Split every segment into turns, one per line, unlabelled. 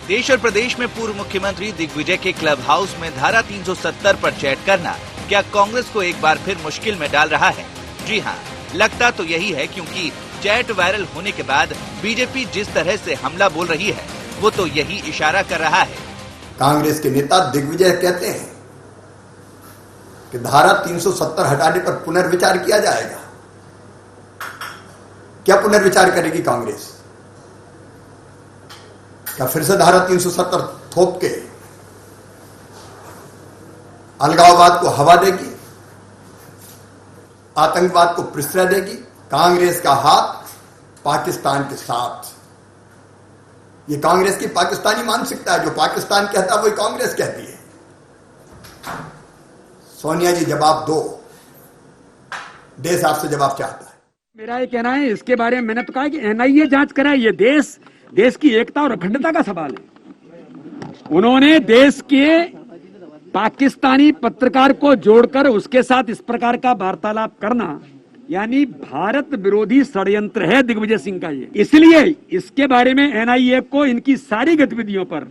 देश और प्रदेश में पूर्व मुख्यमंत्री दिग्विजय के क्लब हाउस में धारा 370 पर चैट करना क्या कांग्रेस को एक बार फिर मुश्किल में डाल रहा है? जी हाँ, लगता तो यही है, क्योंकि चैट वायरल होने के बाद बीजेपी जिस तरह से हमला बोल रही है वो तो यही इशारा कर रहा है।
कांग्रेस के नेता दिग्विजय कहते हैं कि धारा 370 हटाने पर पुनर्विचार किया जाएगा। क्या पुनर्विचार करेगी कांग्रेस? क्या फिर से धारा 370 थोप के अलगाववाद को हवा देगी, आतंकवाद को प्रश्रय देगी? कांग्रेस का हाथ पाकिस्तान के साथ। ये कांग्रेस की पाकिस्तानी मानसिकता है। जो पाकिस्तान कहता है वही कांग्रेस कहती है। सोनिया जी जवाब दो, देश आपसे जवाब चाहता है।
मेरा ये कहना है, इसके बारे में मैंने तो कहा कि एनआईए जांच कराए। ये देश की एकता और अखंडता का सवाल है। उन्होंने देश के पाकिस्तानी पत्रकार को जोड़कर उसके साथ इस प्रकार का वार्तालाप करना यानी भारत विरोधी षड्यंत्र है दिग्विजय सिंह का ये। इसलिए इसके बारे में एनआईए को इनकी सारी गतिविधियों पर,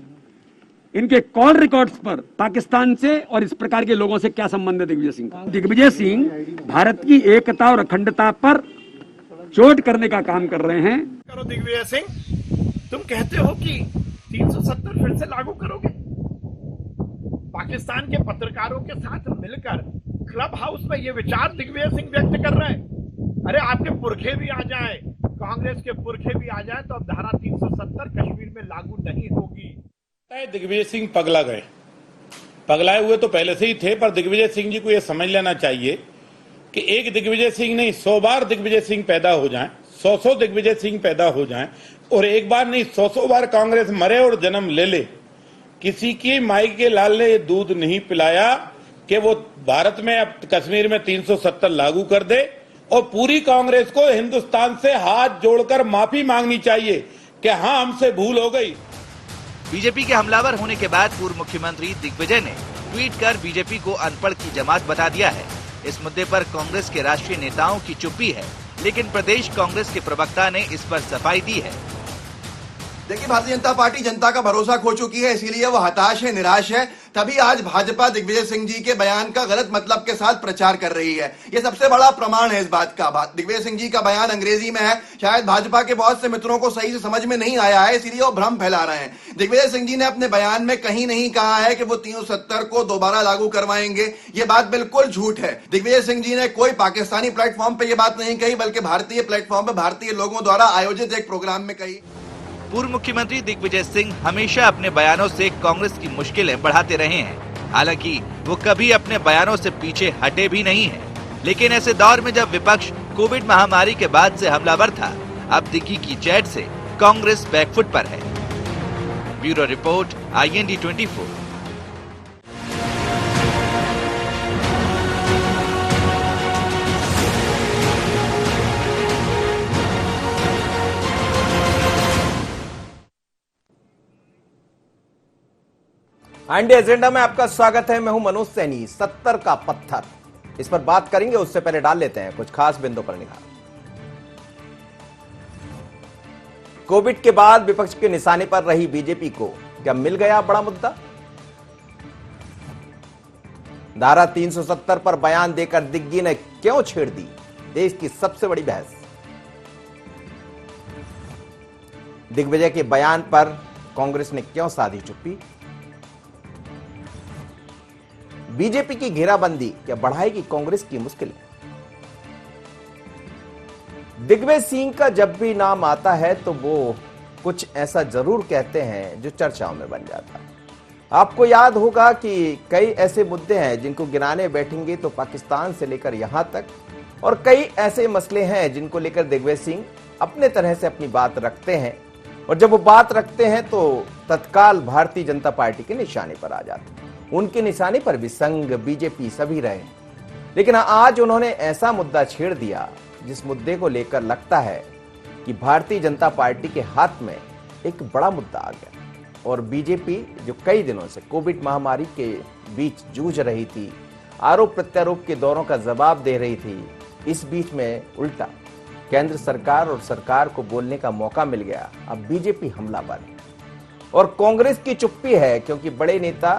इनके कॉल रिकॉर्ड्स पर पाकिस्तान से और इस प्रकार के लोगों से क्या संबंध है दिग्विजय सिंह का? दिग्विजय सिंह भारत की एकता और अखंडता पर चोट करने का काम कर रहे हैं।
करो दिग्विजय सिंह, तुम कहते हो कि 370 फिर से लागू करोगे। पाकिस्तान के पत्रकारों के साथ मिलकर क्लब हाउस में ये विचार दिग्विजय सिंह व्यक्त कर रहे हैं। अरे आपके पुरखे भी आ जाए, कांग्रेस के पुरखे भी आ जाए, तो अब धारा 370 कश्मीर में लागू नहीं होगी।
दिग्विजय सिंह पगला गए। पगलाए हुए तो पहले से ही थे, पर दिग्विजय सिंह जी को यह समझ लेना चाहिए कि एक दिग्विजय सिंह नहीं, 100 बार दिग्विजय सिंह पैदा हो जाएं, 100 दिग्विजय सिंह पैदा हो जाएं, और एक बार नहीं 100 बार कांग्रेस मरे और जन्म ले ले, किसी की माई के लाल ने दूध नहीं पिलाया कि वो भारत में अब कश्मीर में 370 लागू कर दे। और पूरी कांग्रेस को हिंदुस्तान से हाथ जोड़कर माफी मांगनी चाहिए कि हाँ, हमसे भूल हो गई।
बीजेपी के हमलावर होने के बाद पूर्व मुख्यमंत्री दिग्विजय ने ट्वीट कर बीजेपी को अनपढ़ की जमात बता दिया है। इस मुद्दे पर कांग्रेस के राष्ट्रीय नेताओं की चुप्पी है, लेकिन प्रदेश कांग्रेस के प्रवक्ता ने इस पर सफाई दी है।
देखिए, भारतीय जनता पार्टी जनता का भरोसा खो चुकी है, इसीलिए वो हताश है, निराश है। तभी आज भाजपा दिग्विजय सिंह जी के बयान का गलत मतलब के साथ प्रचार कर रही है। ये सबसे बड़ा प्रमाण है इस बात का। दिग्विजय सिंह जी का बयान अंग्रेजी में है, शायद भाजपा के बहुत से मित्रों को सही से समझ में नहीं आया है, इसीलिए वो भ्रम फैला रहे हैं। दिग्विजय सिंह जी ने अपने बयान में कहीं नहीं कहा है कि वो 370 को दोबारा लागू करवाएंगे। ये बात बिल्कुल झूठ है। दिग्विजय सिंह जी ने कोई पाकिस्तानी प्लेटफॉर्म पर यह बात नहीं कही, बल्कि भारतीय प्लेटफॉर्म पर भारतीय लोगों द्वारा आयोजित एक प्रोग्राम में कही।
पूर्व मुख्यमंत्री दिग्विजय सिंह हमेशा अपने बयानों से कांग्रेस की मुश्किलें बढ़ाते रहे हैं। हालांकि वो कभी अपने बयानों से पीछे हटे भी नहीं है। लेकिन ऐसे दौर में जब विपक्ष कोविड महामारी के बाद से हमलावर था, अब दिग्गी की चैट से कांग्रेस बैकफुट पर है। Bureau report, IND 24।
IND agenda में आपका स्वागत है। मैं हूं मनोज सैनी। 70 का पत्थर, इस पर बात करेंगे। उससे पहले डाल लेते हैं कुछ खास बिंदु पर निगाह। कोविड के बाद विपक्ष के निशाने पर रही बीजेपी को क्या मिल गया बड़ा मुद्दा? धारा 370 पर बयान देकर दिग्गी ने क्यों छेड़ दी देश की सबसे बड़ी बहस? दिग्विजय के बयान पर कांग्रेस ने क्यों साधी चुप्पी? बीजेपी की घेराबंदी क्या बढ़ाएगी कांग्रेस की मुश्किल? दिग्विजय सिंह का जब भी नाम आता है तो वो कुछ ऐसा जरूर कहते हैं जो चर्चाओं में बन जाता है। आपको याद होगा कि कई ऐसे मुद्दे हैं जिनको गिनाने बैठेंगे तो पाकिस्तान से लेकर यहां तक, और कई ऐसे मसले हैं जिनको लेकर दिग्विजय सिंह अपने तरह से अपनी बात रखते हैं, और जब वो बात रखते हैं तो तत्काल भारतीय जनता पार्टी के निशाने पर आ जाते हैं। उनके निशाने पर भी संघ, बीजेपी सभी रहे। लेकिन आज उन्होंने ऐसा मुद्दा छेड़ दिया जिस मुद्दे को लेकर लगता है कि भारतीय जनता पार्टी के हाथ में एक बड़ा मुद्दा आ गया, और बीजेपी जो कई दिनों से कोविड महामारी के बीच जूझ रही थी, आरोप प्रत्यारोप के दौरों का जवाब दे रही थी, इस बीच में उल्टा केंद्र सरकार और सरकार को बोलने का मौका मिल गया। अब बीजेपी हमलावर है और कांग्रेस की चुप्पी है, क्योंकि बड़े नेता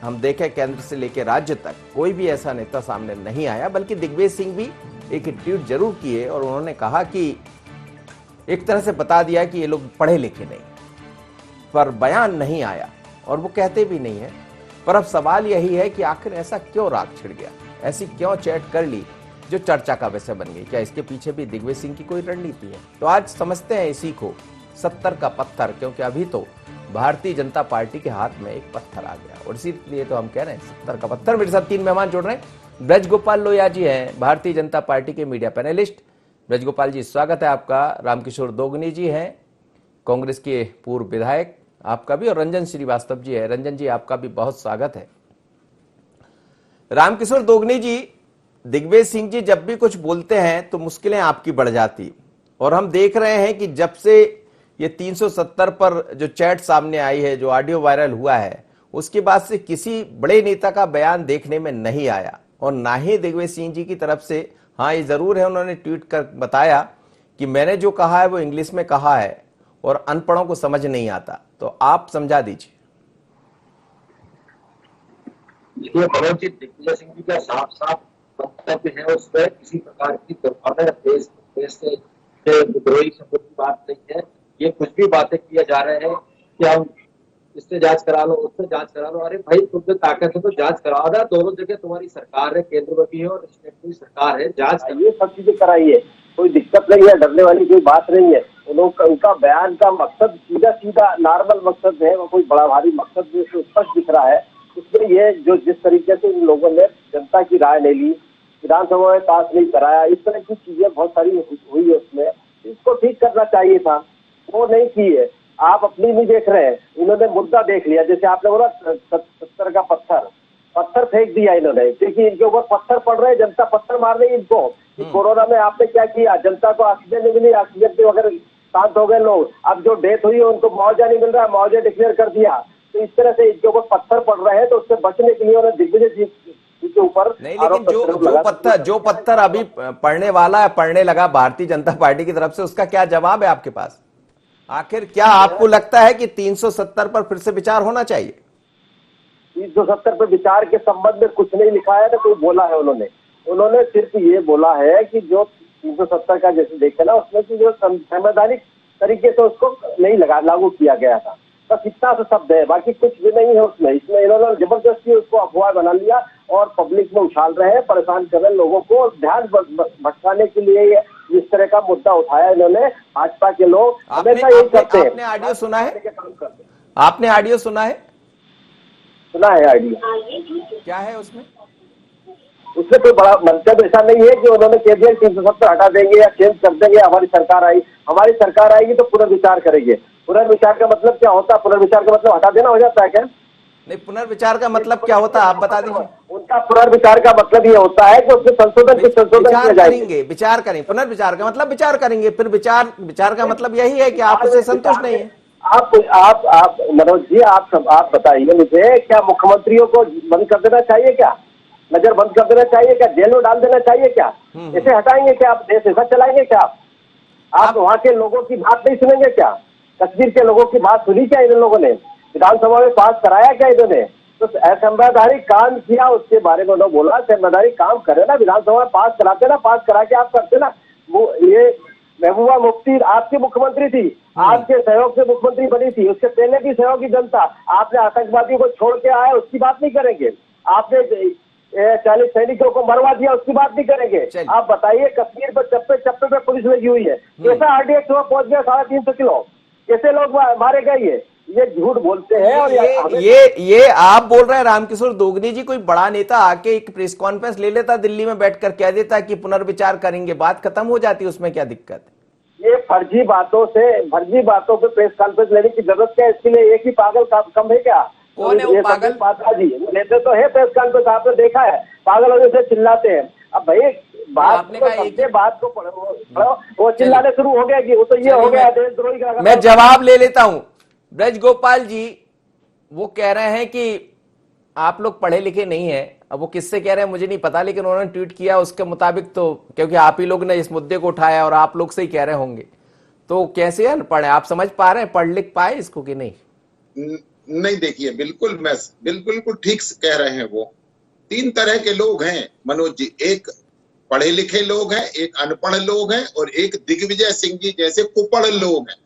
हम देखें केंद्र से लेकर राज्य तक कोई भी ऐसा नेता सामने नहीं आया, बल्कि दिग्विजय सिंह भी एक ट्वीट जरूर किए और उन्होंने कहा कि एक तरह से बता दिया कि ये लोग पढ़े लिखे नहीं, पर बयान नहीं आया और वो कहते भी नहीं है। पर अब सवाल यही है कि आखिर ऐसा क्यों राग छिड़ गया, ऐसी क्यों चैट कर ली जो चर्चा का विषय बन गई? क्या इसके पीछे भी दिग्विजय सिंह की कोई रणनीति है? तो आज समझते हैं इसी को, 70 का पत्थर, क्योंकि अभी तो भारतीय जनता पार्टी के हाथ में एक पत्थर आ गया और इसीलिए तो हम कह रहे हैं 70 का पत्थर। मेरे साथ 3 मेहमान जुड़ रहे हैं। ब्रजगोपाल लोहिया जी हैं, भारतीय जनता पार्टी के मीडिया पैनलिस्ट। ब्रजगोपाल जी, स्वागत है आपका। रामकिशोर दोगनी जी हैं, कांग्रेस के पूर्व विधायक, आपका भी। और रंजन श्रीवास्तव जी है। रंजन जी, आपका भी बहुत स्वागत है। रामकिशोर दोगनी जी, दिग्विजय सिंह जी जब भी कुछ बोलते हैं तो मुश्किलें आपकी बढ़ जाती, और हम देख रहे हैं कि जब से ये 370 पर जो चैट सामने आई है, जो ऑडियो वायरल हुआ है, उसके बाद से किसी बड़े नेता का बयान देखने में नहीं आया, और ना ही दिग्विजय सिंह जी की तरफ से। हाँ, ये जरूर है, उन्होंने ट्वीट कर बताया कि मैंने जो कहा है वो इंग्लिश में कहा है और अनपढ़ों को समझ नहीं आता। तो आप समझा दीजिए।
देखिए मनोज जी, दिग्विजय सिंह जी का साफ साफ वक्तव्य है, उसमें किसी प्रकार की दुर्भावना देश से विद्रोही शब्द की बात नहीं है। ये कुछ भी बातें किए जा रहे हैं कि हम इससे जांच करा लो, उससे जांच करा लो। अरे भाई, तुम में ताकत है तो जांच कराओ ना। दोनों जगह तुम्हारी सरकार है, केंद्र में भी है और स्टेट में भी सरकार है, जांच ये सब चीजें कराइए, कोई दिक्कत नहीं है, डरने वाली कोई बात नहीं है। उनका बयान का मकसद सीधा सीधा नॉर्मल मकसद है, वो कोई बड़ा भारी मकसद जो स्पष्ट दिख रहा है। इसमें ये जो जिस तरीके से इन लोगों ने जनता की राय ले ली, विधानसभा में पास नहीं कराया, इस तरह की चीजें बहुत सारी हुई है उसमें, इसको ठीक करना चाहिए था, वो नहीं की है। आप अपनी नहीं देख रहे हैं, इन्होंने मुद्दा देख लिया। जैसे आपने बोला 70 का पत्थर फेंक दिया इन्होंने, क्योंकि इनके ऊपर पत्थर पड़ रहे हैं, जनता पत्थर मार रही है इनको। कोरोना में आपने क्या किया, जनता को ऑक्सीजन नहीं मिली, ऑक्सीजन के वगैरह शांत हो गए लोग। अब जो डेथ हुई है उनको मुआवजा नहीं मिल रहा, मुआवजा डिक्लेयर कर दिया। तो इस तरह से इनके ऊपर पत्थर पड़ रहे हैं, तो उससे बचने के लिए उन्होंने दिग्विजय जी के ऊपर
नहीं, लेकिन जो पत्थर अभी पड़ने वाला है, पड़ने लगा भारतीय जनता पार्टी की तरफ से, उसका क्या जवाब है आपके पास? आखिर क्या आपको लगता है कि 370 पर फिर से विचार होना चाहिए?
370 पर विचार के संबंध में कुछ नहीं लिखा है ना, कोई बोला है उन्होंने सिर्फ ये बोला है कि जो 370 का जैसे देखे ना, उसमें की जो संवैधानिक तरीके से उसको नहीं लागू किया गया था, बस इतना सा शब्द है, बाकी कुछ भी नहीं है उसमें। इसमें इन्होंने जबरदस्ती उसको अफवाह बना लिया और पब्लिक में उछाल रहे हैं, परेशान कर रहे हैं लोगों को, ध्यान भटकाने के लिए इस तरह का मुद्दा उठाया इन्होंने। भाजपा के लोग हमेशा यही करते हैं।
आपने ऑडियो सुना है? आपने ऑडियो सुना है?
सुना है ऑडियो।
क्या है उसमें?
उसमें कोई बड़ा मंतव्य ऐसा नहीं है कि उन्होंने कह दिया 370 हटा देंगे या चेंज कर देंगे, हमारी सरकार आएगी तो पुनर्विचार करेंगे। पुनर्विचार का मतलब क्या होता है? पुनर्विचार का मतलब हटा देना हो जाता है क्या?
नहीं, पुनर्विचार का मतलब क्या होता है आप बता दीजिए।
उनका पुनर्विचार का मतलब ये होता है कि उसमें संशोधन
विचार करेंगे, विचार करेंगे। पुनर्विचार का मतलब विचार करेंगे, फिर विचार का मतलब यही है कि आप उससे संतुष्ट नहीं है।
आप मनोज जी, आप बताइए मुझे, क्या मुख्यमंत्रियों को बंद कर देना चाहिए क्या? नजर बंद कर देना चाहिए क्या? जेल में डाल देना चाहिए क्या? ऐसे हटाएंगे क्या आप? देश ऐसा चलाएंगे क्या आप वहाँ के लोगों की बात नहीं सुनेंगे क्या? कश्मीर के लोगों की बात सुनी क्या इन लोगों ने? विधानसभा में पास कराया क्या इन्होंने? तो असंवैधानिक काम किया, उसके बारे में उन्होंने बोला संवैधानिक काम करे ना, विधानसभा में पास कराते ना, पास करा के आप करते ना। वो ये महबूबा मुफ्ती आपकी मुख्यमंत्री थी, आपके सहयोग से मुख्यमंत्री बनी थी, उसके पहले भी सहयोगी जनता। आपने आतंकवादियों को छोड़ के आए, उसकी बात नहीं करेंगे। आपने 40 सैनिकों को मरवा दिया, उसकी बात नहीं करेंगे। आप बताइए, कश्मीर पर चप्पे चप्पे पे पुलिस लगी हुई है, कैसा RDX वहां पहुंच गया 350 किलो? कैसे लोग मारे गए? ये झूठ बोलते हैं। और
ये आप बोल रहे हैं रामकिशोर दोगनी जी, कोई बड़ा नेता आके एक प्रेस कॉन्फ्रेंस ले लेता, दिल्ली में बैठकर कह देता कि पुनर्विचार करेंगे, बात खत्म हो जाती, उसमें क्या दिक्कत है?
ये फर्जी बातों पे प्रेस कॉन्फ्रेंस लेने की जरूरत क्या? इसके लिए एक ही पागल कम है क्या?
कौन है वो पागल?
पात्रा जी लेते तो है प्रेस कॉन्फ्रेंस, आपने देखा है, पागल होने से चिल्लाते हैं। अब भाई बात को पढ़ो, वो चिल्लाने शुरू हो गया कि वो तो ये हो गया देशद्रोही का।
मैं जवाब ले लेता हूं। ब्रजगोपाल जी वो कह रहे हैं कि आप लोग पढ़े लिखे नहीं है। अब वो किससे कह रहे हैं मुझे नहीं पता, लेकिन उन्होंने ट्वीट किया उसके मुताबिक, तो क्योंकि आप ही लोग ने इस मुद्दे को उठाया और आप लोग से ही कह रहे होंगे, तो कैसे अनपढ़ है? आप समझ पा रहे हैं, पढ़ लिख पाए इसको कि नहीं?
नहीं, देखिए, बिल्कुल ठीक कह रहे हैं वो। 3 तरह के लोग हैं मनोज जी, एक पढ़े लिखे लोग हैं, एक अनपढ़ लोग हैं और एक दिग्विजय सिंह जी जैसे कुपढ़ लोग हैं।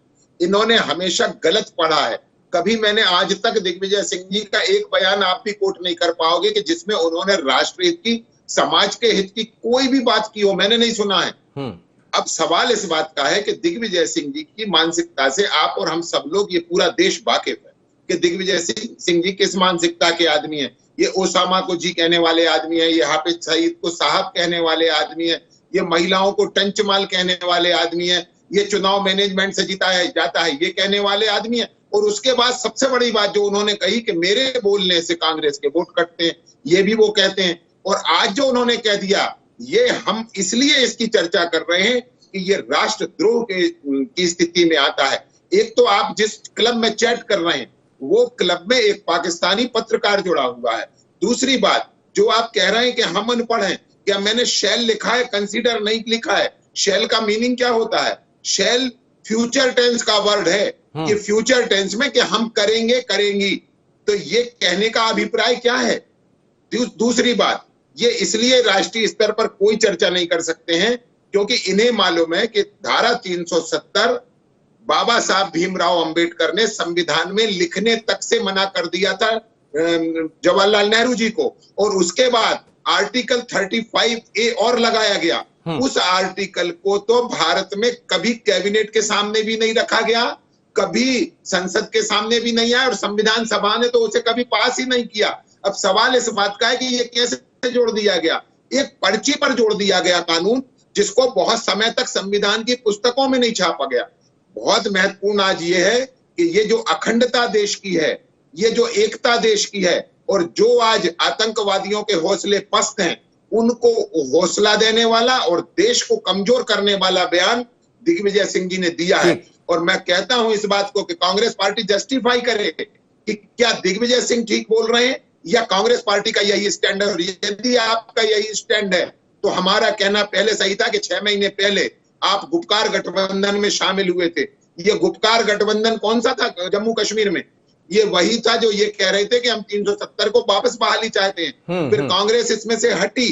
इन्होंने हमेशा गलत पढ़ा है। कभी मैंने आज तक दिग्विजय सिंह जी का एक बयान आप भी कोट नहीं कर पाओगे कि जिसमें उन्होंने राष्ट्र हित की, समाज के हित की कोई भी बात की हो, मैंने नहीं सुना है। अब सवाल इस बात का है कि दिग्विजय सिंह जी की मानसिकता से आप और हम सब लोग, ये पूरा देश वाकिफ है कि दिग्विजय सिंह जी किस मानसिकता के आदमी है। ये ओसामा को जी कहने वाले आदमी है, ये हाफिज सईद को साहब कहने वाले आदमी है, ये महिलाओं को टंचमाल कहने वाले आदमी है, ये चुनाव मैनेजमेंट से जीता जाता है ये कहने वाले आदमी है। और उसके बाद सबसे बड़ी बात जो उन्होंने कही कि मेरे बोलने से कांग्रेस के वोट कटते हैं, ये भी वो कहते हैं। और आज जो उन्होंने कह दिया, ये हम इसलिए इसकी चर्चा कर रहे हैं कि ये राष्ट्रद्रोह की स्थिति में आता है। एक तो आप जिस क्लब में चैट कर रहे हैं, वो क्लब में एक पाकिस्तानी पत्रकार जुड़ा हुआ है। दूसरी बात, जो आप कह रहे हैं कि हम अनपढ़ हैं, क्या मैंने शैल लिखा है, कंसीडर नहीं लिखा है? शैल का मीनिंग क्या होता है? शैल फ्यूचर टेंस का वर्ड है कि फ्यूचर टेंस में कि हम करेंगे, करेंगी। तो ये कहने का अभिप्राय क्या है? दूसरी बात, ये इसलिए राष्ट्रीय स्तर पर कोई चर्चा नहीं कर सकते हैं क्योंकि इन्हें मालूम है कि धारा 370 बाबा साहब भीमराव अंबेडकर ने संविधान में लिखने तक से मना कर दिया था जवाहरलाल नेहरू जी को, और उसके बाद आर्टिकल 35A और लगाया गया। उस आर्टिकल को तो भारत में कभी कैबिनेट के सामने भी नहीं रखा गया, कभी संसद के सामने भी नहीं आया और संविधान सभा ने तो उसे कभी पास ही नहीं किया। अब सवाल इस बात का है कि ये कैसे जोड़ दिया गया? एक पर्ची पर जोड़ दिया गया कानून, जिसको बहुत समय तक संविधान की पुस्तकों में नहीं छापा गया। बहुत महत्वपूर्ण आज ये है कि ये जो अखंडता देश की है, ये जो एकता देश की है, और जो आज आतंकवादियों के हौसले पस्त हैं, उनको हौसला देने वाला और देश को कमजोर करने वाला बयान दिग्विजय सिंह जी ने दिया है। और मैं कहता हूं इस बात को कि कांग्रेस पार्टी जस्टिफाई करे कि क्या दिग्विजय सिंह ठीक बोल रहे हैं या कांग्रेस पार्टी का यही स्टैंड है। और यदि आपका यही स्टैंड है तो हमारा कहना पहले सही था कि 6 महीने पहले आप गुपकार गठबंधन में शामिल हुए थे। ये गुपकार गठबंधन कौन सा था जम्मू कश्मीर में? ये वही था जो ये कह रहे थे कि हम 370 को वापस बहाली चाहते हैं। फिर कांग्रेस इसमें से हटी,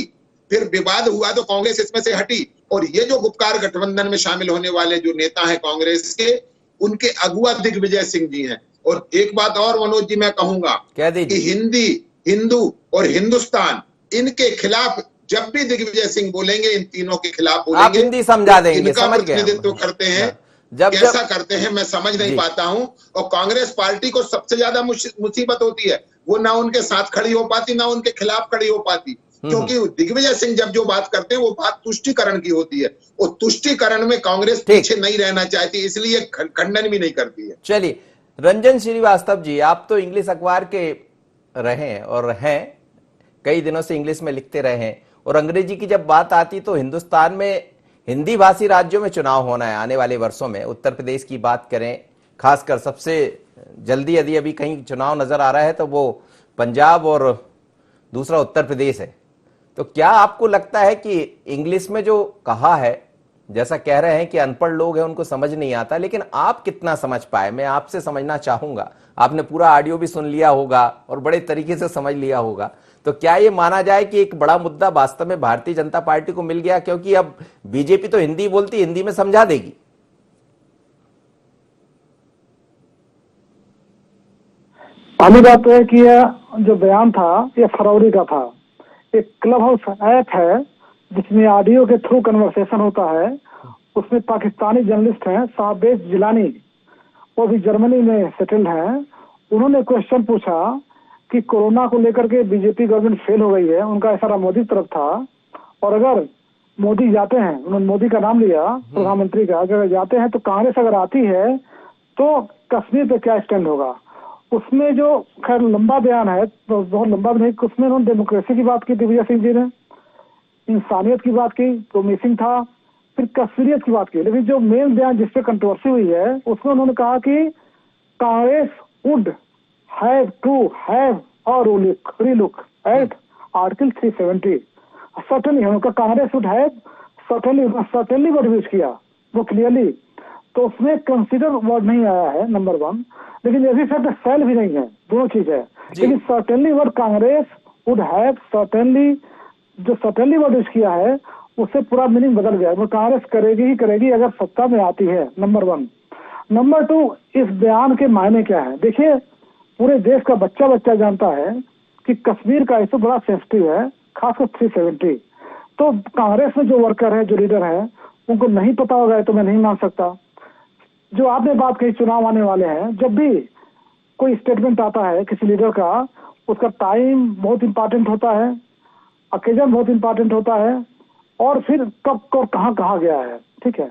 फिर विवाद हुआ तो कांग्रेस इसमें से हटी। और ये जो गुपकार गठबंधन में शामिल होने वाले जो नेता हैं कांग्रेस के, उनके अगुआ दिग्विजय सिंह जी हैं। और एक बात और मनोज जी मैं कहूंगा कि हिंदी, हिंदू और हिंदुस्तान, इनके खिलाफ जब भी दिग्विजय सिंह बोलेंगे, इन तीनों के खिलाफ बोलेंगे।
आप हिंदी समझा देंगे,
इनका
समझ गए।
प्रतिनिधित्व करते हैं, कैसा करते हैं मैं समझ नहीं पाता हूं। और कांग्रेस पार्टी को सबसे ज्यादा मुसीबत होती है, वो ना उनके साथ खड़ी हो पाती, ना उनके खिलाफ खड़ी हो पाती, क्योंकि दिग्विजय सिंह जब जो बात करते हैं वो बात तुष्टीकरण की होती है। और तुष्टीकरण में कांग्रेस पीछे नहीं रहना चाहती, इसलिए खंडन भी नहीं करती है।
चलिए, रंजन श्रीवास्तव जी, आप तो इंग्लिश अखबार के रहे और हैं, कई दिनों से इंग्लिश में लिखते रहे हैं, और अंग्रेजी की जब बात आती तो हिंदुस्तान में हिंदी भाषी राज्यों में चुनाव होना है आने वाले वर्षों में। उत्तर प्रदेश की बात करें, खासकर सबसे जल्दी यदि अभी कहीं चुनाव नजर आ रहा है तो वो पंजाब और दूसरा उत्तर प्रदेश है। तो क्या आपको लगता है कि इंग्लिश में जो कहा है, जैसा कह रहे हैं कि अनपढ़ लोग हैं उनको समझ नहीं आता, लेकिन आप कितना समझ पाए? मैं आपसे समझना चाहूंगा। आपने पूरा ऑडियो भी सुन लिया होगा और बड़े तरीके से समझ लिया होगा। तो क्या ये माना जाए कि एक बड़ा मुद्दा वास्तव में भारतीय जनता पार्टी को मिल गया, क्योंकि अब बीजेपी तो हिंदी बोलती, हिंदी में समझा देगी?
पहली बात तो है कि यह जो बयान था ये फरवरी का था। एक क्लब हाउस ऐप है जिसमें ऑडियो के थ्रू कन्वर्सेशन होता है। उसमें पाकिस्तानी जर्नलिस्ट हैं साबेश जिलानी, वो भी जर्मनी में सेटल्ड हैं। उन्होंने क्वेश्चन पूछा कि कोरोना को लेकर के बीजेपी गवर्नमेंट फेल हो गई है, उनका इशारा मोदी तरफ था। और अगर मोदी जाते हैं, उन्होंने मोदी का नाम लिया, प्रधानमंत्री का, अगर जाते हैं तो कांग्रेस अगर आती है तो कश्मीर पे क्या स्टैंड होगा। उसमें जो खैर लंबा बयान है, तो बहुत लंबा नहीं, उसमें उन्होंने डेमोक्रेसी की बात की दिग्विजय सिंह जी ने, इंसानियत की बात की तो मिसिंग था, फिर कश्मीरियत की बात की। लेकिन जो मेन बयान जिसपे कंट्रोवर्सी हुई है उसमें उन्होंने कहा कि Congress would have to have और रीलुक एट आर्टिकल 370। सर्टेनली उनका Congress would have certainly word use किया वो क्लियरली, तो उसमें कंसीडर वर्ड नहीं आया है, नंबर 1। लेकिन ये भी फैक्ट सेल भी नहीं है, दोनों चीज है। लेकिन certainly word Congress would have certainly, जो सर्टेनली वर्ड यूज किया है उससे पूरा मीनिंग बदल गया। वो कांग्रेस करेगी ही करेगी अगर सत्ता में आती है, नंबर 1। नंबर 2, इस बयान के मायने क्या है? देखिए, पूरे देश का बच्चा बच्चा जानता है कि कश्मीर का इशू बड़ा सेंसिटिव है, खासकर 370। तो कांग्रेस में जो वर्कर है, जो लीडर है, उनको नहीं पता होगा तो मैं नहीं मान सकता। जो आपने बात कही, चुनाव आने वाले हैं, जब भी कोई स्टेटमेंट आता है किसी लीडर का, उसका टाइम बहुत इंपॉर्टेंट होता है, ओकेजन बहुत इंपॉर्टेंट होता है, और फिर कब और कहाँ कहा गया है। ठीक है,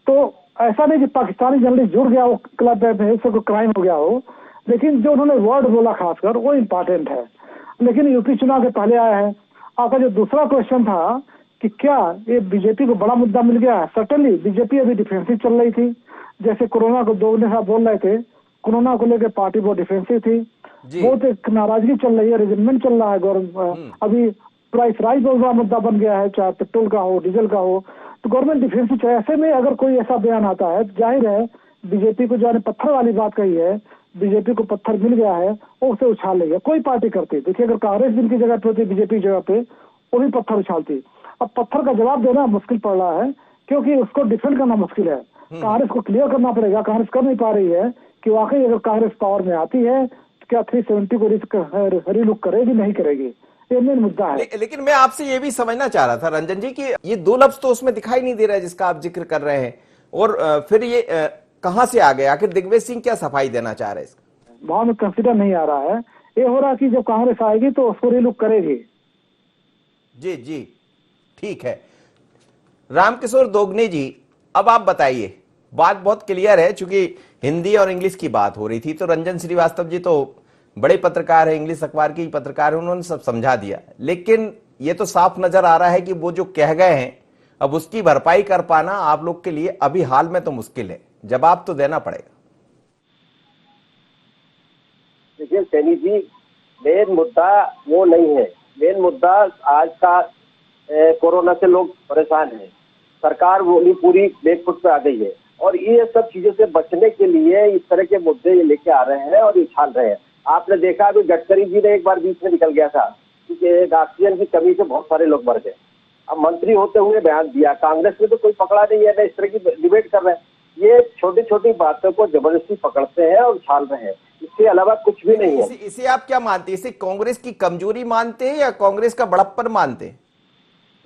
तो ऐसा नहीं कि पाकिस्तानी जर्नलिस्ट जुड़ गया वो क्लब में, इससे कोई क्राइम हो गया हो, लेकिन जो उन्होंने वर्ड बोला खासकर वो इंपॉर्टेंट है। लेकिन यूपी चुनाव के पहले आया है। आपका जो दूसरा क्वेश्चन था कि क्या ये बीजेपी को बड़ा मुद्दा मिल गया है, सर्टेनली बीजेपी अभी डिफेंसिव चल रही थी। जैसे कोरोना को दोगुने साहब बोल रहे थे, कोरोना को लेकर पार्टी बहुत डिफेंसिव थी, बहुत एक नाराजगी चल रही है, रिजनमेंट चल रहा है गवर्नमेंट। अभी प्राइस राइज बहुत बड़ा मुद्दा बन गया है, चाहे पेट्रोल का हो, डीजल का हो, तो गवर्नमेंट डिफेंसिव। ऐसे में अगर कोई ऐसा बयान आता है, जाहिर है बीजेपी को, जो पत्थर वाली बात कही है, बीजेपी को पत्थर मिल गया है, वो उसे उछाल लेगा। कोई पार्टी करती, देखिए अगर कांग्रेस जिनकी जगह पे होती, बीजेपी जगह पे, वो भी पत्थर उछालती। अब पत्थर का जवाब देना मुश्किल पड़ रहा है, क्योंकि उसको डिफेंड करना मुश्किल है। कांग्रेस को क्लियर करना पड़ेगा, कांग्रेस कर नहीं पा रही है कि वाकई अगर कांग्रेस पावर में आती है तो क्या 370 को रिलुक करेगी, नहीं करेगी, ये मेन मुद्दा है।
लेकिन मैं आपसे ये भी समझना चाह रहा था रंजन जी कि ये 2 लफ्ज तो उसमें दिखाई नहीं दे रहा है जिसका आप जिक्र कर रहे हैं, और फिर ये कहां से आ गए? आखिर दिग्विजय सिंह क्या सफाई देना चाह रहे हैं? इसका
भाव में कंसिडर नहीं आ रहा है। ये हो रहा कि जब कांग्रेस आएगी तो उसको रिलुक करेगी।
जी जी, ठीक है। रामकिशोर दोगने जी, अब आप बताइए, बात बहुत क्लियर है, चूंकि हिंदी और इंग्लिश की बात हो रही थी, तो रंजन श्रीवास्तव जी तो बड़े पत्रकार है, इंग्लिश अखबार के पत्रकार है, उन्होंने सब समझा दिया। लेकिन ये तो साफ नजर आ रहा है कि वो जो कह गए हैं, अब उसकी भरपाई कर पाना आप लोग के लिए अभी हाल में तो मुश्किल है, जवाब तो देना पड़ेगा।
देखिए सैनी जी, मेन मुद्दा वो नहीं है। मेन मुद्दा आज का कोरोना से लोग परेशान हैं, सरकार वो पूरी बैकफुट पे आ गई है, और ये सब चीजों से बचने के लिए इस तरह के मुद्दे ये लेके आ रहे हैं और उछाल रहे हैं। आपने देखा अभी गडकरी जी ने एक बार बीच में निकल गया था कि ऑक्सीजन की कमी से बहुत सारे लोग मर गए। अब मंत्री होते हुए बयान दिया, कांग्रेस में तो कोई पकड़ा नहीं है, ना इस तरह की डिबेट कर रहे हैं। ये छोटी छोटी बातों को जबरदस्ती पकड़ते हैं और उछाल रहे हैं, इसके अलावा कुछ भी नहीं है।
इसे आप क्या मानते हैं? इसे कांग्रेस की कमजोरी मानते हैं या कांग्रेस का बड़प्पन मानते हैं?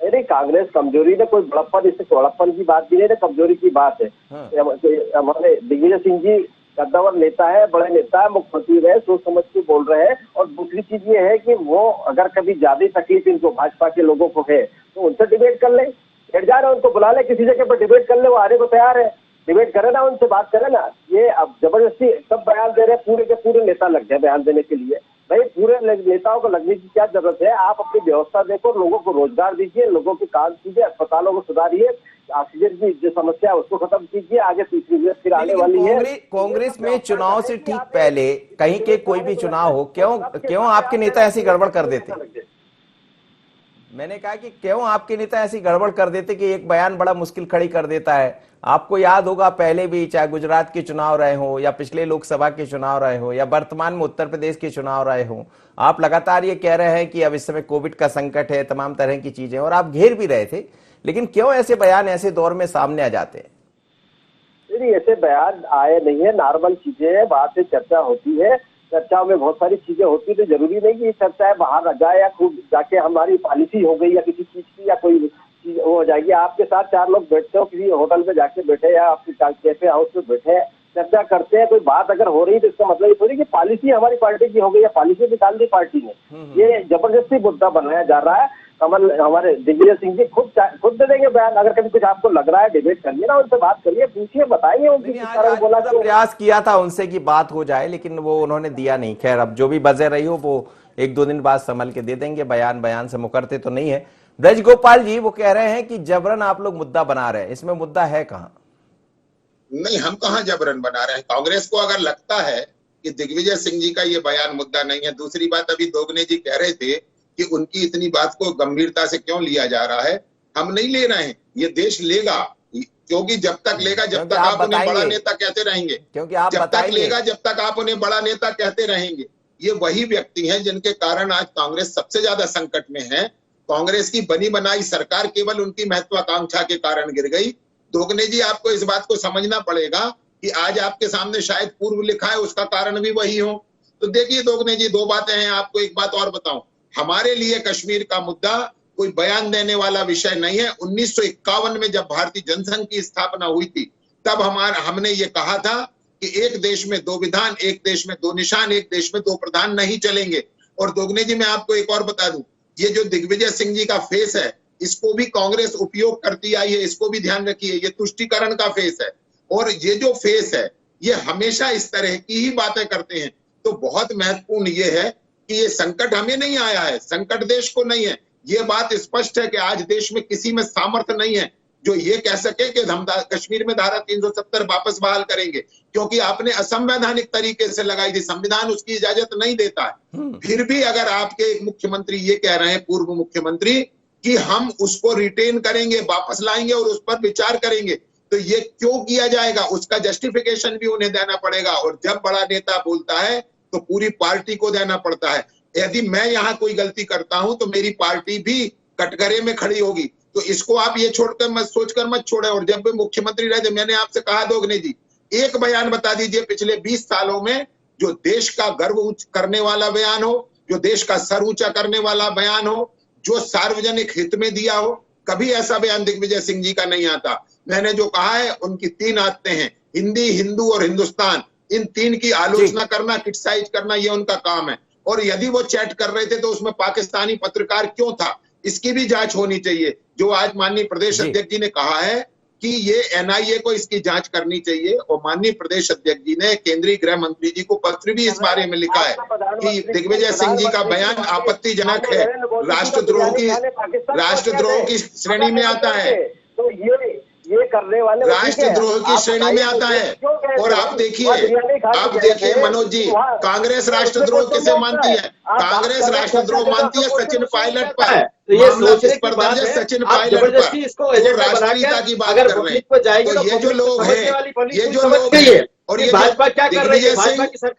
नहीं, कांग्रेस कमजोरी ने कोई बड़प्पन, इससे बड़प्पन की बात भी नहीं है, कमजोरी की बात है। हमारे दिग्विजय सिंह जी कद्दावर नेता है, बड़े नेता है, मुख्यमंत्री रहे, सोच समझ के बोल रहे हैं। और दूसरी चीज ये है कि वो अगर कभी ज्यादा तकलीफ इनको भाजपा के लोगों को है तो उनसे डिबेट कर ले, बैठ जा रहे, उनको बुला ले, किसी जगह पर डिबेट कर ले, वो आने को तैयार है, डिबेट करे ना, उनसे बात करे ना। ये अब जबरदस्ती सब बयान दे रहे हैं, पूरे के पूरे नेता लग गए बयान देने के लिए। भाई पूरे नेताओं को लगने की क्या जरूरत है? आप अपनी व्यवस्था देखो, लोगों को रोजगार दीजिए, लोगों के काम कीजिए, अस्पतालों को सुधारिए, ऑक्सीजन की जो समस्या है उसको खत्म कीजिए। आगे तीसरी वेव फिर आने वाली है।
कांग्रेस में चुनाव से ठीक पहले कहीं के कोई भी चुनाव हो, क्यों आपके नेता ऐसी गड़बड़ कर देते? मैंने कहा कि क्यों आपके नेता ऐसी गड़बड़ कर देते कि एक बयान बड़ा मुश्किल खड़ी कर देता है। आपको याद होगा पहले भी, चाहे गुजरात के चुनाव रहे हो या पिछले लोकसभा के चुनाव रहे हो या वर्तमान में उत्तर प्रदेश के चुनाव रहे हो, आप लगातार ये कह रहे हैं कि अब इस समय कोविड का संकट है, तमाम तरह की चीजें, और आप घेर भी रहे थे। लेकिन क्यों ऐसे बयान ऐसे दौर में सामने आ जाते हैं?
नहीं, ऐसे बयान आए नहीं है, नॉर्मल चीजें हैं, बात से चर्चा होती है, चर्चा में बहुत सारी चीजें होती है, तो जरूरी नहीं कि चर्चाएं बाहर आ जाए या खूब जाके हमारी पॉलिसी हो गई या किसी चीज की या कोई चीज हो जाएगी। आपके साथ 4 लोग बैठते हो, किसी होटल में जाके बैठे या आपके कैफे हाउस में बैठे हैं, चर्चा करते हैं, कोई बात अगर हो रही है तो इसका मतलब ये थोड़ी कि पॉलिसी हमारी पार्टी की हो गई या पॉलिसी निकाल दी पार्टी ने। ये जबरदस्ती मुद्दा बनाया जा रहा है। कमल हमारे दिग्विजय सिंह जी खुद दे देंगे बयान। अगर कभी कुछ आपको लग रहा है, डिबेट करिए ना, उनसे बात करिए, पूछिए, बताइए।
बोला प्रयास किया था उनसे कि बात हो जाए, लेकिन वो उन्होंने दिया नहीं। खैर, अब जो भी वजह रही हो वो 1-2 दिन बाद संभल के दे देंगे। बयान से मुकरते तो नहीं है। ब्रज गोपाल जी वो कह रहे हैं कि जबरन आप लोग मुद्दा बना रहे हैं, इसमें मुद्दा है कहाँ?
नहीं, हम कहाँ जबरन बना रहे हैं। कांग्रेस को अगर लगता है कि दिग्विजय सिंह जी का ये बयान मुद्दा नहीं है। दूसरी बात, अभी दोगने जी कह रहे थे कि उनकी इतनी बात को गंभीरता से क्यों लिया जा रहा है। हम नहीं ले रहे हैं, ये देश लेगा। क्योंकि जब तक लेगा जब
क्योंकि
तक
आप
आप उन्हें बड़ा
बताएंगे।
नेता कहते रहेंगे,
क्योंकि आप
जब तक
बताएंगे।
लेगा जब तक आप उन्हें बड़ा नेता कहते रहेंगे। ये वही व्यक्ति हैं जिनके कारण आज कांग्रेस सबसे ज्यादा संकट में है। कांग्रेस की बनी बनाई सरकार केवल उनकी महत्वाकांक्षा के कारण गिर गई। दोगने जी, आपको इस बात को समझना पड़ेगा कि आज आपके सामने शायद पूर्व लिखा है, उसका कारण भी वही हो। तो देखिए दोगने जी, दो बातें हैं। आपको एक बात और बताऊं, हमारे लिए कश्मीर का मुद्दा कोई बयान देने वाला विषय नहीं है। 1951 में जब भारतीय जनसंघ की स्थापना हुई थी, तब हमने ये कहा था कि एक देश में दो विधान, एक देश में दो निशान, एक देश में दो प्रधान नहीं चलेंगे। और दोगने जी, मैं आपको एक और बता दूं, ये जो दिग्विजय सिंह जी का फेस है, इसको भी कांग्रेस उपयोग करती आई है, इसको भी ध्यान रखिए। ये तुष्टीकरण का फेस है, और ये जो फेस है, ये हमेशा इस तरह की ही बातें करते हैं। तो बहुत महत्वपूर्ण ये है कि ये संकट हमें नहीं आया है, संकट देश को नहीं है। ये बात स्पष्ट है कि आज देश में किसी में सामर्थ्य नहीं है जो ये कह सके कि हम कश्मीर में धारा 370 वापस बहाल करेंगे, क्योंकि आपने असंवैधानिक तरीके से लगाई थी, संविधान उसकी इजाजत नहीं देता है। फिर भी अगर आपके एक मुख्यमंत्री ये कह रहे हैं, पूर्व मुख्यमंत्री, कि हम उसको रिटेन करेंगे, वापस लाएंगे और उस पर विचार करेंगे, तो ये क्यों किया जाएगा, उसका जस्टिफिकेशन भी उन्हें देना पड़ेगा। और जब बड़ा नेता बोलता है तो पूरी पार्टी को देना पड़ता है। यदि मैं यहाँ कोई गलती करता हूं तो मेरी पार्टी भी कटघरे में खड़ी होगी। तो इसको आप ये छोड़कर मत, सोचकर मत छोड़े। और जब भी मुख्यमंत्री रहे थे, मैंने आपसे कहा दोगने जी, एक बयान बता दीजिए पिछले 20 सालों में जो देश का गर्व करने वाला बयान हो, जो देश का सर ऊंचा करने वाला बयान हो, जो सार्वजनिक हित में दिया हो। कभी ऐसा बयान दिग्विजय सिंह जी का नहीं आता। मैंने जो कहा है, उनकी 3 आदतें हैं, हिंदी, हिंदू और हिंदुस्तान। इन 3 की आलोचना करना, क्रिटिसाइज करना, ये उनका काम है। और यदि वो चैट कर रहे थे तो उसमें पाकिस्तानी पत्रकार क्यों था, इसकी भी जांच होनी चाहिए। जो आज माननीय प्रदेश अध्यक्ष जी ने कहा है कि ये एनआईए को इसकी जांच करनी चाहिए, और माननीय प्रदेश अध्यक्ष जी ने केंद्रीय गृह मंत्री जी को पत्र भी इस बारे में लिखा है कि दिग्विजय सिंह जी का बयान आपत्तिजनक है, राष्ट्रद्रोह की श्रेणी में आता है,
तो ये करने वाले
राष्ट्रद्रोह की श्रेणी में आता है। और आप देखिए मनोज जी, कांग्रेस राष्ट्रद्रोह किसे मानती है? कांग्रेस राष्ट्रद्रोह मानती है सचिन पायलट पर। मामला किस पर दर्ज है? सचिन पायलट पर। जो राष्ट्रीयता की बात कर रहे हैं, तो ये जो लोग हैं, ये जो लोग हैं, और ये भाजपा क्या कर रही है,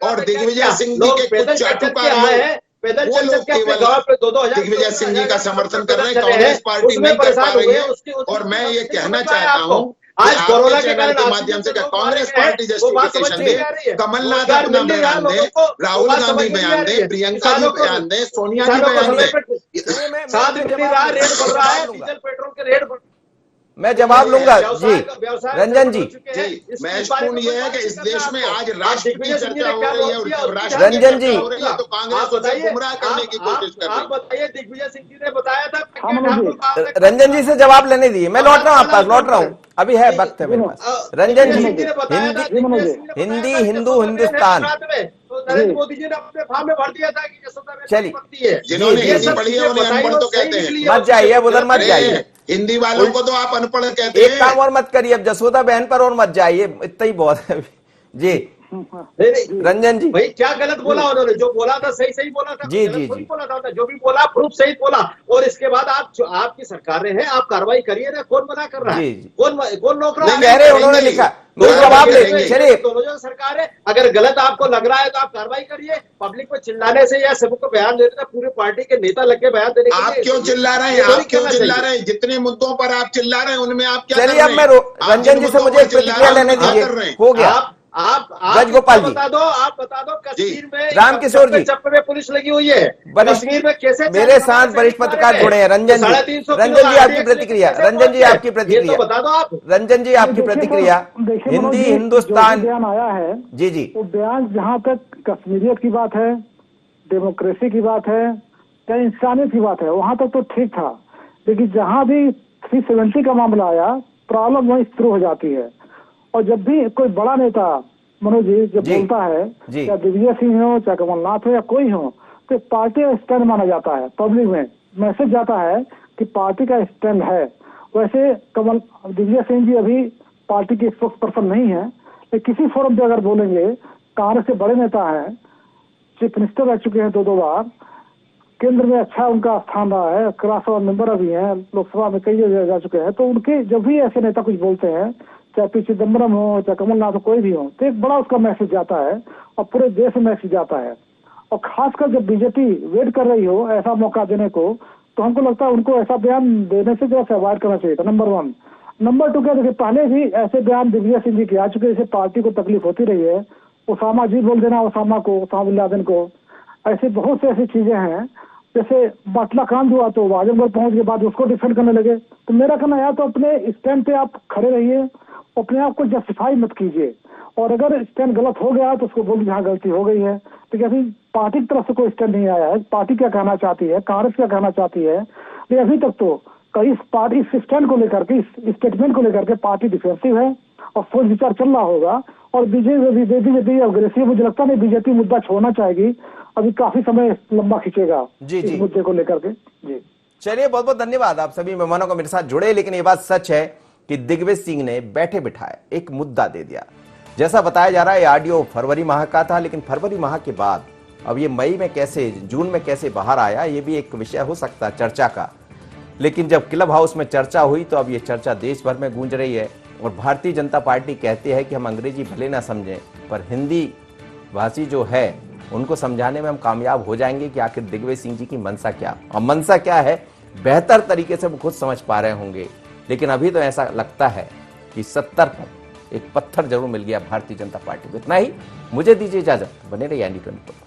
और दिग्विजय सिंह जी के कुछ चाटुकार लोग, वो लोग केवल दिग्विजय सिंह जी का समर्थन कर रहे हैं, कांग्रेस पार्टी नहीं कर पा रही है। और मैं ये कहना चाहता हूँ आज कोरोना के चैनल के माध्यम से कांग्रेस पार्टी जस्टिफिकेशन दे, कमलनाथ अपना बयान दे, राहुल गांधी बयान दे, प्रियंका जी बयान दे, सोनिया जी बयान दे।
7 रेट बढ़ रहा है, डीजल पेट्रोल के रेट।
मैं जवाब लूंगा जी। रंजन जी,
महत्वपूर्ण ये है कि इस देश में आज राष्ट्र की चर्चा हो रही है, और जब राष्ट्र
रंजन जी,
तो कांग्रेस उसे गुमराह करने की कोशिश कर रही है।
आप बताइए, दिग्विजय सिंह जी ने बताया था।
रंजन जी से जवाब लेने दीजिए, मैं लौट रहा हूँ आपके पास, लौट रहा हूँ, अभी है वक्त है मेरे पास। रंजन जी, हिंदी, हिंदू, हिंदुस्तान,
नरेंद्र मोदी जी ने अपने फार्म में भर दिया था कि यशोदा में
चलिए,
जिन्होंने हिंदी पढ़ी है उन्हें अनपढ़ तो कहते हैं।
मत जाइए उधर, मत जाइए,
हिंदी वालों को तो आप अनपढ़ कहते हैं।
एक काम और मत करिए, अब जसोदा बहन पर और मत जाइए, इतना ही बहुत है जी। रंजन जी,
भाई क्या गलत बोला उन्होंने? जो बोला था सही सही बोला था,
जी
गलत
जी
थोड़ी
जी,
बोला था। जो भी बोला प्रूफ सही बोला। और इसके बाद आप जो आपकी सरकारें हैं, आप कार्रवाई करिए ना। कौन मना कर रहा है? कौन नौकरा
कह रहे उन्होंने लिखा, मुझे जवाब ले। चलिए,
दोनों जो सरकार है, अगर गलत आपको लग रहा है तो आप कार्रवाई करिए। पब्लिक को चिल्लाने से या सबको बयान देने से, पूरे पार्टी के नेता लग के बयान देने के
आप क्यों चिल्ला रहे हैं? आप क्यों चिल्ला रहे हैं? जितने मुद्दों पर आप चिल्ला रहे हैं उनमें आप क्या?
चलिए, अब मैं रंजन जी से मुझे एक प्रतिक्रिया लेने दीजिए, हो गया।
आप
राजगोपाल जी
बता दो कश्मीर में
रामकिशोर जी,
चप्पे में पुलिस लगी हुई है कश्मीर में, कैसे
मेरे साथ वरिष्ठ पत्रकार जुड़े हैं। रंजन जी, रंजन जी आपकी प्रतिक्रिया, रंजन जी आपकी प्रतिक्रिया,
बता दो आप।
रंजन जी आपकी प्रतिक्रिया। हिंदी, हिंदुस्तान,
बयान आया है
जी जी,
तो बयान जहाँ तक कश्मीरियत की बात है, डेमोक्रेसी की बात है या इंसानियत की बात है, वहां तक तो ठीक था। लेकिन जहां भी 370 का मामला आया, प्रॉब्लम वहीं शुरू हो जाती है। और जब भी कोई बड़ा नेता, मनोज जी, जब बोलता है, या दिग्विजय सिंह हो, चाहे कमलनाथ हो या कोई हो, तो पार्टी का स्टैंड माना जाता है। पब्लिक में मैसेज जाता है कि पार्टी का स्टैंड है। वैसे दिग्विजय सिंह जी अभी पार्टी के स्पोक्स पर्सन नहीं है, लेकिन किसी फोरम पे अगर बोलेंगे, कांग्रेस के बड़े नेता हैं, चीफ मिनिस्टर रह चुके हैं 2 बार, केंद्र में अच्छा उनका स्थान रहा है, राज्यसभा मेंबर अभी हैं, लोकसभा में कई जगह जा चुके हैं, तो उनके जब भी ऐसे नेता कुछ बोलते हैं, चाहे पी चिदम्बरम हो चाहे कमलनाथ हो, कोई भी हो, तो एक बड़ा उसका मैसेज जाता है और पूरे देश में मैसेज जाता है। और खासकर जब बीजेपी वेट कर रही हो ऐसा मौका देने को, तो हमको लगता है उनको ऐसा बयान देने से जो अवॉइड करना चाहिए था, नंबर 1। नंबर 2 क्या, देखिए पहले भी ऐसे बयान दिग्विजय सिंह जी के आ चुके, जैसे पार्टी को तकलीफ होती रही है, ओसामा जी बोल देना, ओसामा बिन लादेन को, ऐसे बहुत से ऐसी चीजें हैं। जैसे बाटला कांड हुआ तो आजमगढ़ पहुंच के बाद उसको डिफेंड करने लगे। तो मेरा कहना है तो अपने स्टैंड पे आप खड़े रहिए, अपने आप को जस्टिफाई मत कीजिए, और अगर स्टैंड गलत हो गया तो उसको बोलिए हाँ गलती हो गई है। तो अभी पार्टी की तरफ से कोई स्टैंड नहीं आया है, पार्टी क्या कहना चाहती है, कांग्रेस क्या कहना चाहती है, लेकिन अभी तक तो इस पार्टी इस स्टैंड को लेकर के, इस स्टेटमेंट को लेकर के पार्टी डिफेंसिव है और सोच विचार चल रहा होगा। और बीजेपी अग्रेसिव, मुझे लगता नहीं बीजेपी मुद्दा छोड़ना चाहेगी, अभी काफी समय लंबा खींचेगा इस मुद्दे को लेकर के। जी
चलिए, बहुत बहुत धन्यवाद आप सभी मेहमानों को मेरे साथ जुड़े। लेकिन ये बात सच है कि दिग्विजय सिंह ने बैठे बिठाए एक मुद्दा दे दिया। जैसा बताया जा रहा है, ऑडियो फरवरी माह का था, लेकिन फरवरी माह के बाद अब ये मई में कैसे, जून में कैसे बाहर आया, ये भी एक विषय हो सकता है चर्चा का। लेकिन जब क्लब हाउस में चर्चा हुई तो अब ये चर्चा देश भर में गूंज रही है। और भारतीय जनता पार्टी कहती है कि हम अंग्रेजी भले ना समझें, पर हिंदी भाषी जो है उनको समझाने में हम कामयाब हो जाएंगे कि आखिर दिग्विजय सिंह जी की मंशा क्या, और मंशा क्या है बेहतर तरीके से वो खुद समझ पा रहे होंगे। लेकिन अभी तो ऐसा लगता है कि 70 पर एक पत्थर जरूर मिल गया भारतीय जनता पार्टी को। इतना ही, मुझे दीजिए इजाजत, बने रहिए ND24।